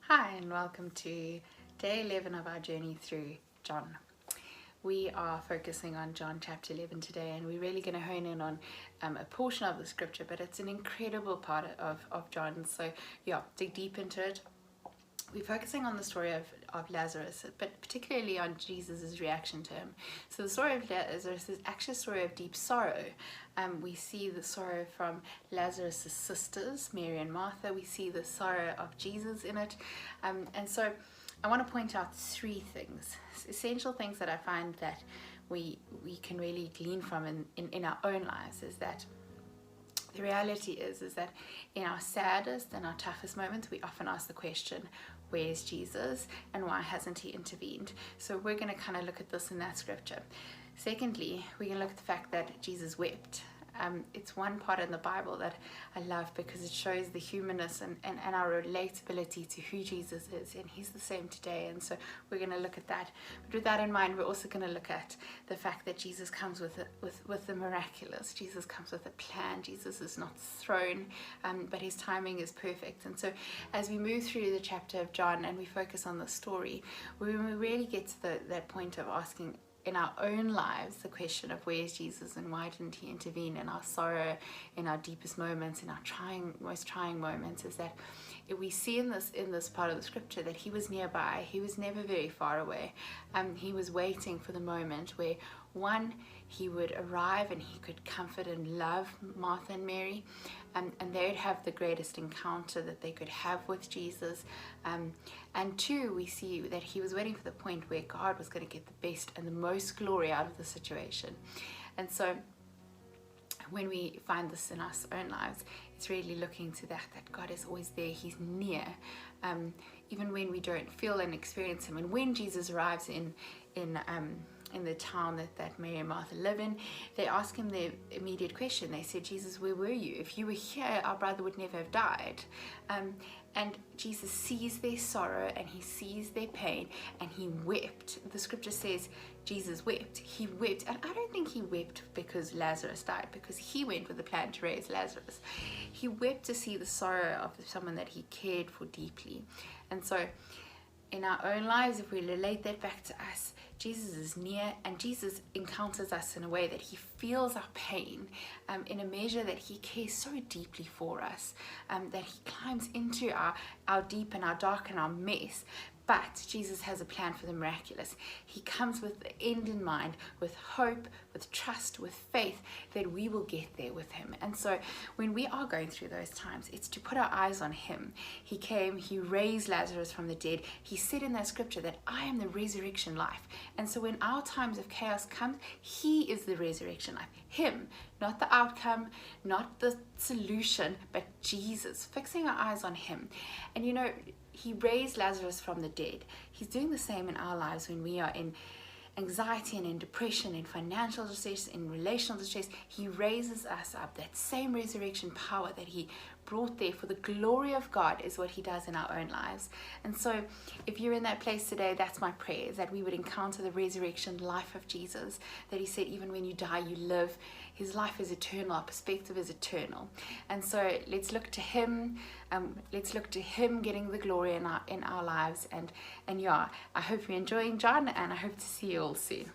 Hi and welcome to day 11 of our journey through John. We are focusing on John chapter 11 today, and we're really going to hone in on a portion of the scripture, but it's an incredible part of John. So yeah, dig deep into it. We're focusing on the story of Lazarus, but particularly on Jesus' reaction to him. So the story of Lazarus is actually a story of deep sorrow. We see the sorrow from Lazarus' sisters, Mary and Martha. We see the sorrow of Jesus in it. And so I want to point out three things, essential things that I find that we can really glean from in our own lives. Is that the reality is that in our saddest and our toughest moments, we often ask the question, where's Jesus and why hasn't he intervened? So we're going to kind of look at this in that scripture. Secondly, we're going to look at the fact that Jesus wept. It's one part in the Bible that I love because it shows the humanness and our relatability to who Jesus is, and he's the same today. And so we're going to look at that. But with that in mind, we're also going to look at the fact that Jesus comes with the miraculous. Jesus comes with a plan. Jesus is not thrown, but his timing is perfect. And so as we move through the chapter of John and we focus on the story, we really get to that point of asking in our own lives the question of where's Jesus and why didn't he intervene in our sorrow, in our deepest moments, in our most trying moments. Is that we see in this part of the scripture that he was nearby. He was never very far away. He was waiting for the moment where one, he would arrive and he could comfort and love Martha and Mary, and they would have the greatest encounter that they could have with Jesus. And two, we see that he was waiting for the point where God was going to get the best and the most glory out of the situation. And so when we find this in our own lives, it's really looking to that God is always there. He's near, even when we don't feel and experience him. And when Jesus arrives in the town that Mary and Martha live in, they ask him the immediate question. They said, Jesus, where were you? If you were here, our brother would never have died. And Jesus sees their sorrow and he sees their pain and he wept. The scripture says Jesus wept. He wept. And I don't think he wept because Lazarus died, because he went with a plan to raise Lazarus. He wept to see the sorrow of someone that he cared for deeply. And so in our own lives, if we relate that back to us, Jesus is near, and Jesus encounters us in a way that he feels our pain, in a measure that he cares so deeply for us, that he climbs into our deep and our dark and our mess. But Jesus has a plan for the miraculous. He comes with the end in mind, with hope, with trust, with faith that we will get there with him. And so when we are going through those times, it's to put our eyes on him. He came, he raised Lazarus from the dead. He said in that scripture that I am the resurrection life. And so when our times of chaos come, he is the resurrection life. Him, not the outcome, not the solution, but Jesus, fixing our eyes on him. And you know, he raised Lazarus from the dead. He's doing the same in our lives when we are in anxiety and in depression, in financial distress, in relational distress. He raises us up. That same resurrection power that he brought there for the glory of God is what he does in our own lives. And so if you're in that place today, that's my prayer, is that we would encounter the resurrection life of Jesus, that he said even when you die you live. His life is eternal, our perspective is eternal. And so let's look to him. Let's look to him getting the glory in our lives. And yeah, I hope you're enjoying John, and I hope to see you all soon.